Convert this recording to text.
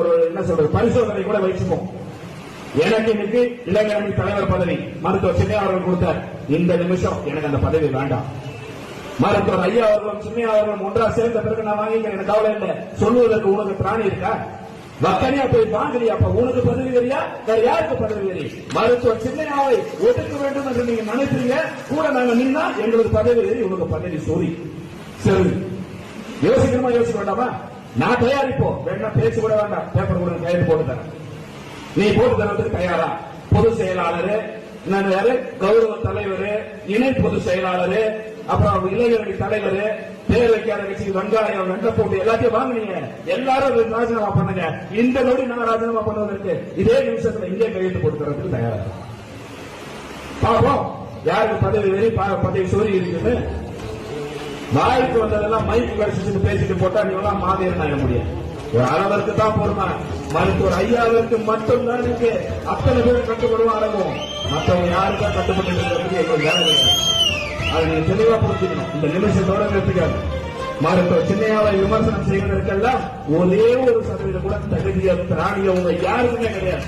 ஒரு என்ன சொல்றது பரிசோதனை கூட வச்சுப்போம். எனக்கு இன்னைக்கு இளைஞரணி தலைவர் பதவி மருத்துவர் சின்னையா அவர்கள் கொடுத்தார். இந்த நிமிஷம் எனக்கு அந்த பதவி வேண்டாம். மருத்துவர் ஐயா அவர்களும் சின்னையா அவர்களும் ஒன்றா சேர்ந்த பிறகு நான் வாங்கிக்கிறேன், எனக்கு கவலை இல்லை. சொல்லுவதற்கு உனக்கு பிராணி இருக்கா? வக்கனியா போய் வாங்கலையா? அப்ப உனக்கு பதவி தெரியா? வேற யாருக்கு பதவி தெரியும்? மருத்துவர் சின்னையாவை ஒதுக்க வேண்டும் என்று நீங்க நினைக்கிறீங்க, கூட நாங்க நின்னா எங்களுக்கு பதவி தெரியும், உனக்கு பதவி சோரி. சரி, யோசிக்கணுமா யோசிக்க வேண்டாமா? நான் தயாரிப்போம், வேண்டாம் பேச்சு கூட வேண்டாம், பேப்பர் கூட கையெழுத்து போட்டு தரேன். நீ போட்டு தரதுக்கு தயாரா? பொதுச் செயலாளர், கௌரவ தலைவர், இணை பொதுச் செயலாளர், அப்புறம் இளைஞரணி தலைவர், பேர் வைக்காத கட்சிக்கு வெங்காயம் வெண்ட போட்டு எல்லாத்தையும் வாங்கினீங்க. எல்லாரும் ராஜினாமா பண்ணுங்க. இந்த நொடி நான் ராஜினாமா பண்ணுவதற்கு இதே நிமிஷத்துல இங்கே கையெழுத்து போட்டு தரதுக்கு தயாரா? பாப்போம் யாருக்கு பதவி வெறி பதவி சோரி இருக்குது. வாய்க்கு வந்ததெல்லாம் மைக்கு கடிச்சு பேசிட்டு போட்டா நீ எல்லாம் மாதிரின்னு ஆக முடியாது. ஒரு அளவிற்கு தான் பொறுமை. மருத்துவர் ஐயாவிற்கு மட்டும்தான் இருக்கு. அத்தனை பேர் கட்டுப்படுவாங்க, மற்றவங்க யாருக்கும் கட்டுப்பட்டு எங்களுக்கு வேலை இருக்கு. அதை நீங்க தெளிவா புரிஞ்சுக்கணும். இந்த நிமிஷத்தோட நிறுத்திக்காது. மருத்துவர் சின்னையாவை விமர்சனம் செய்வதற்கெல்லாம் ஒரே ஒரு சதவீதம் கூட தகுதியாக திராணிய உங்க யாருக்குமே கிடையாது.